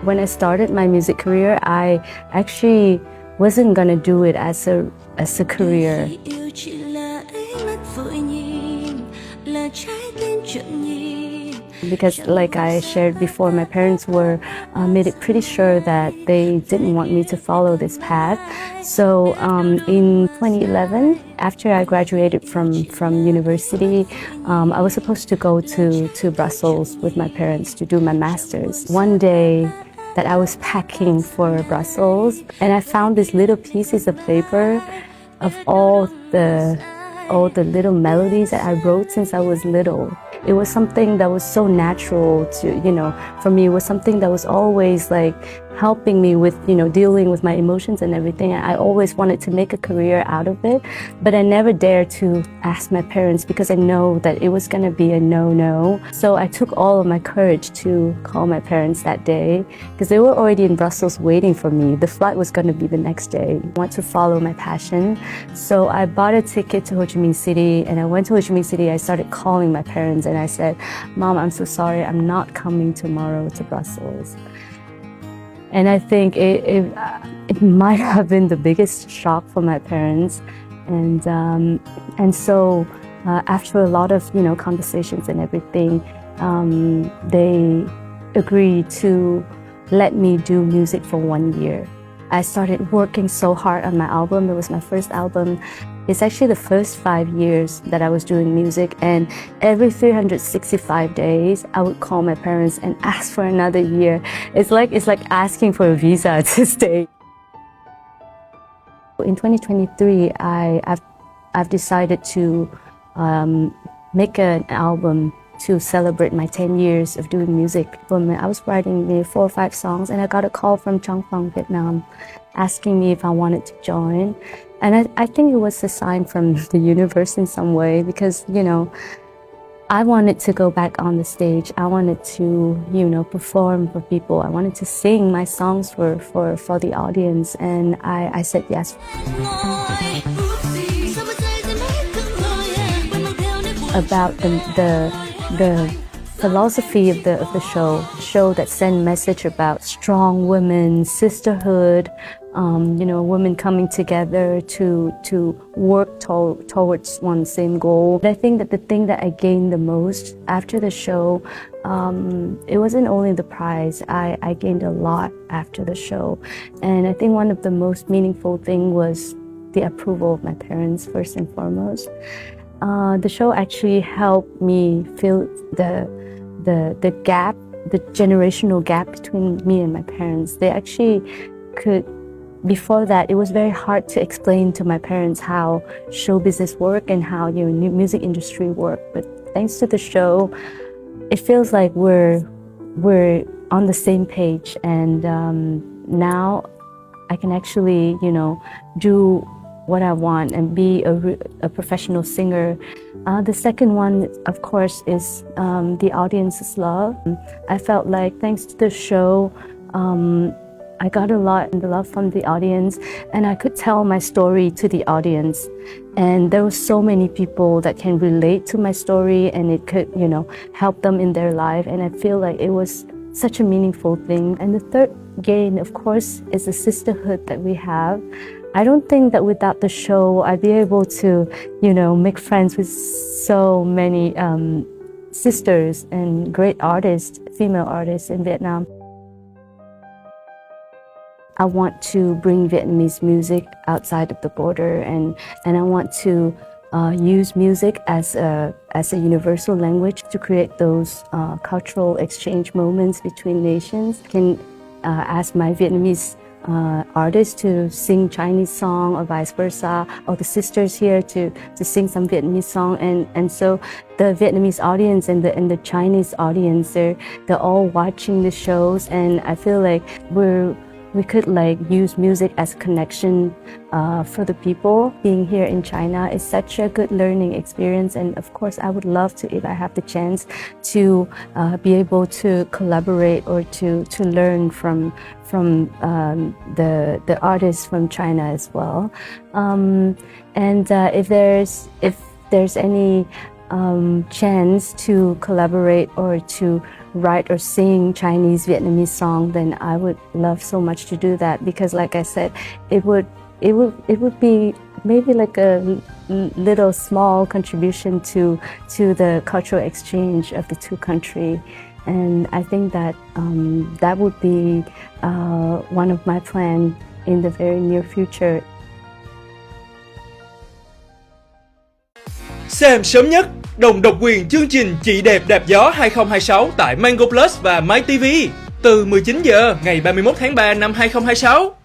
When I started my music career, I actually wasn't gonna do it as a career. Because like I shared before, my parents were made it pretty sure that they didn't want me to follow this path. So in 2011, after I graduated from university, I was supposed to go to Brussels with my parents to do my master's. One day that I was packing for Brussels, and I found these little pieces of paper of all the little melodies that I wrote since I was little. It was something that was so natural to, for me, it was something that was always like helping me with, dealing with my emotions and everything. I always wanted to make a career out of it, but I never dared to ask my parents because I know that it was going to be a no-no. So I took all of my courage to call my parents that day because they were already in Brussels waiting for me. The flight was going to be the next day. I want to follow my passion. So I bought a ticket to Ho Chi Minh City, and I went to Ho Chi Minh City. I started calling my parents and I said, "Mom, I'm so sorry, I'm not coming tomorrow to Brussels." And I think it might have been the biggest shock for my parents. And so after a lot of conversations and everything, they agreed to let me do music for 1 year. I started working so hard on my album. It was my first album. It's actually the first 5 years that I was doing music, and every 365 days I would call my parents and ask for another year. It's like asking for a visa to stay. In 2023, I've decided to make an album to celebrate my 10 years of doing music. I was writing maybe 4 or 5 songs, and I got a call from Trong Phong, Vietnam, asking me if I wanted to join. And I think it was a sign from the universe in some way because, I wanted to go back on the stage. I wanted to, perform for people. I wanted to sing my songs for the audience, and I said yes. About the philosophy of the show that send message about strong women, sisterhood, women coming together to work towards one same goal. I think that the thing that I gained the most after the show, it wasn't only the prize. I gained a lot after the show, and I think one of the most meaningful thing was the approval of my parents first and foremost. The show actually helped me fill the gap, the generational gap between me and my parents. They actually could. Before that, it was very hard to explain to my parents how show business work and how new music industry work. But thanks to the show, it feels like we're on the same page. And now I can actually, do what I want and be a professional singer. The second one, of course, is the audience's love. I felt like thanks to the show, I got a lot of love from the audience, and I could tell my story to the audience. And there were so many people that can relate to my story, and it could, help them in their life. And I feel like it was such a meaningful thing. And the third gain, of course, is the sisterhood that we have. I don't think that without the show, I'd be able to, make friends with so many sisters and great artists, female artists in Vietnam. I want to bring Vietnamese music outside of the border, and I want to use music as a universal language to create those cultural exchange moments between nations. I can ask my Vietnamese artists to sing Chinese song or vice versa, or the sisters here to sing some Vietnamese song, and so the Vietnamese audience and the Chinese audience, they're all watching the shows, and I feel like we could use music as a connection for the people. Being here in China is such a good learning experience, and of course I would love to, if I have the chance, to be able to collaborate or to learn from the artists from China as well. If there's any chance to collaborate or to write or sing Chinese Vietnamese song, then I would love so much to do that, because like I said, it would be maybe like a little small contribution to the cultural exchange of the two countries. And I think that that would be one of my plans in the very near future. Xem sớm nhất đồng độc quyền chương trình Chị Đẹp Đạp Gió 2026 tại MangoPlus và MyTV từ 19 giờ ngày 31 tháng 3 năm 2026.